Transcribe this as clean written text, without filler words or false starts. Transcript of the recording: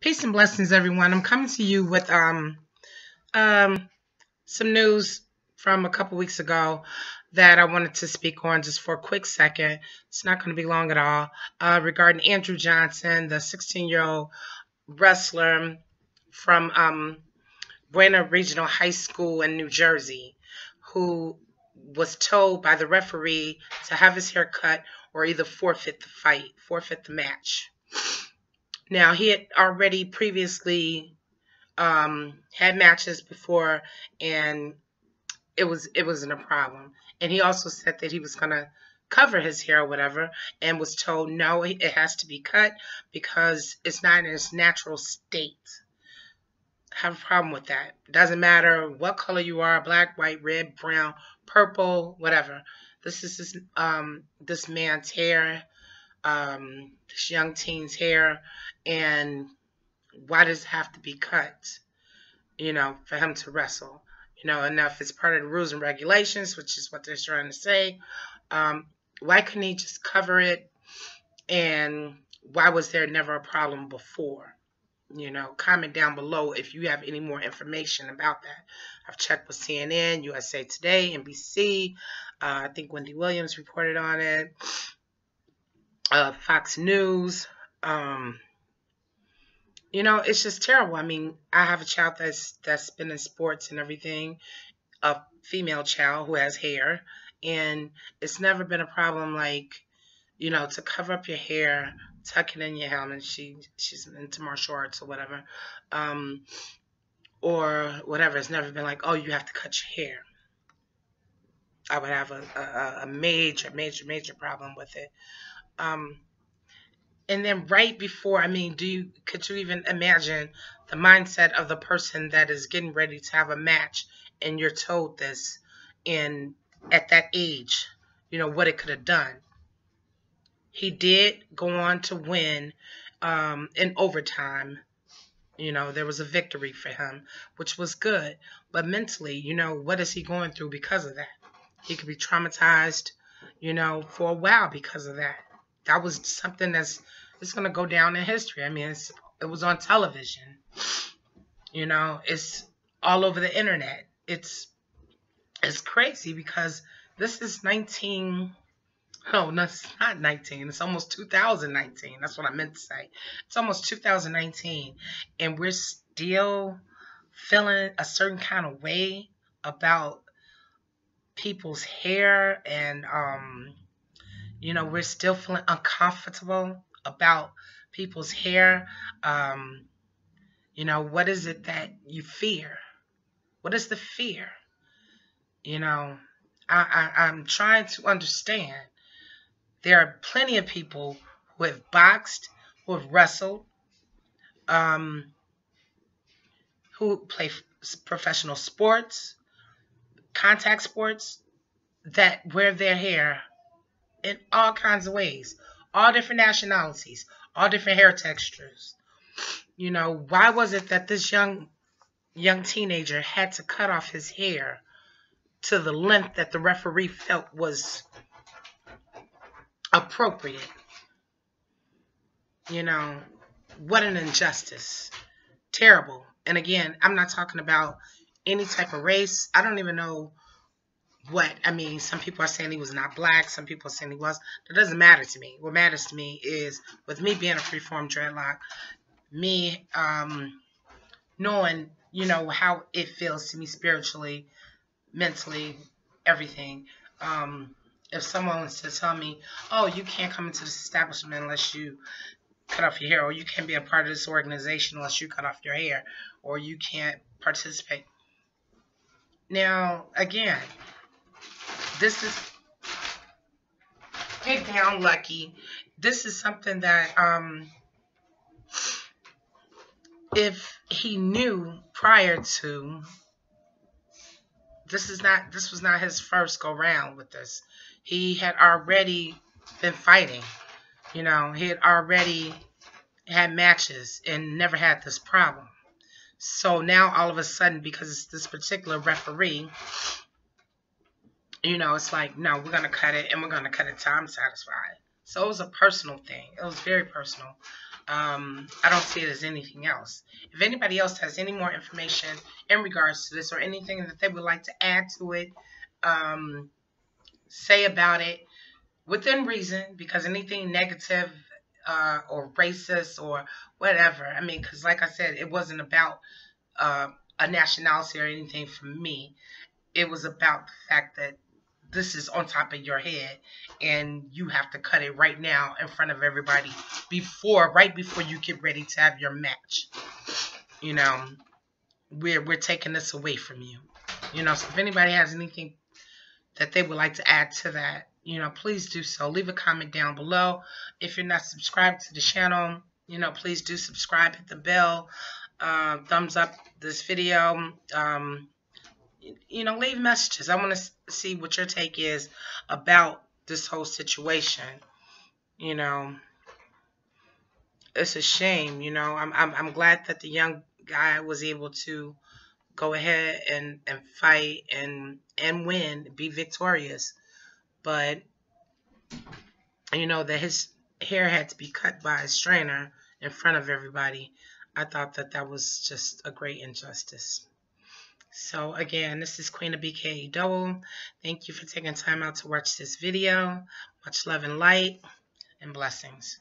Peace and blessings, everyone. I'm coming to you with um some news from a couple weeks ago that I wanted to speak on just for a quick second. It's not going to be long at all. Regarding Andrew Johnson, the 16-year-old wrestler from Buena Regional High School in New Jersey, who was told by the referee to have his hair cut or either forfeit the fight, forfeit the match. Now, he had already previously had matches before, and it wasn't a problem. And he also said that he was gonna cover his hair or whatever, and was told no, it has to be cut because it's not in its natural state. I have a problem with that. It doesn't matter what color you are, black, white, red, brown, purple, whatever. This is this man's hair, this young teen's hair, and why does it have to be cut, for him to wrestle? And if it's part of the rules and regulations, which is what they're trying to say, why couldn't he just cover it? And why was there never a problem before? Comment down below if you have any more information about that. I've checked with CNN, USA Today, NBC. I think Wendy Williams reported on it. Fox News. It's just terrible. I mean, I have a child that's been in sports and everything, a female child who has hair, and it's never been a problem to cover up your hair, tuck it in your helmet. She's into martial arts or whatever, It's never been like, oh, you have to cut your hair. I would have a major problem with it. And then right before, could you even imagine the mindset of the person that is getting ready to have a match and you're told this, and at that age, what it could have done? He did go on to win in overtime. There was a victory for him, which was good. But mentally, what is he going through because of that? He could be traumatized, for a while because of that. That was something it's going to go down in history. It was on television. It's all over the internet. It's crazy because this is no, it's not 19. It's almost 2019. That's what I meant to say. It's almost 2019, and we're still feeling a certain kind of way about people's hair, and we're still feeling uncomfortable about people's hair. What is it that you fear? What is the fear? I'm trying to understand. There are plenty of people who have boxed, who have wrestled, who play professional sports, contact sports, that wear their hair in all kinds of ways, all different nationalities, all different hair textures. Why was it that this young teenager had to cut off his hair to the length that the referee felt was appropriate? What an injustice. Terrible. And again, I'm not talking about any type of race. I don't even know some people are saying he was not black. Some people are saying he was. That doesn't matter to me. What matters to me is, with me being a freeform dreadlock, me knowing, how it feels to me spiritually, mentally, everything. If someone wants to tell me, oh, you can't come into this establishment unless you cut off your hair, or you can't be a part of this organization unless you cut off your hair, or you can't participate. Now, again, this is big down lucky. This is something that if he knew prior to, this was not his first go round with this. He had already been fighting. He had already had matches and never had this problem. So now all of a sudden, because it's this particular referee, it's like, no, we're going to cut it, and we're going to cut it till I'm satisfied. So it was a personal thing. It was very personal. I don't see it as anything else. If anybody else has any more information in regards to this or anything that they would like to add to it, say about it within reason, because anything negative or racist or whatever, I mean, because like I said, it wasn't about a nationality or anything for me. It was about the fact that this is on top of your head and you have to cut it right now in front of everybody right before you get ready to have your match. You know, we're taking this away from you. You know, so if anybody has anything that they would like to add to that, you know, please do so. Leave a comment down below. If you're not subscribed to the channel, you know, please do subscribe, hit the bell, thumbs up this video. You know, leave messages. I want to see what your take is about this whole situation. You know, it's a shame. You know, I'm glad that the young guy was able to go ahead and fight and win, be victorious. But you know that his hair had to be cut by a strainer in front of everybody. I thought that that was just a great injustice. So again, this is Queen of BK Double. Thank you for taking time out to watch this video. Much love and light and blessings.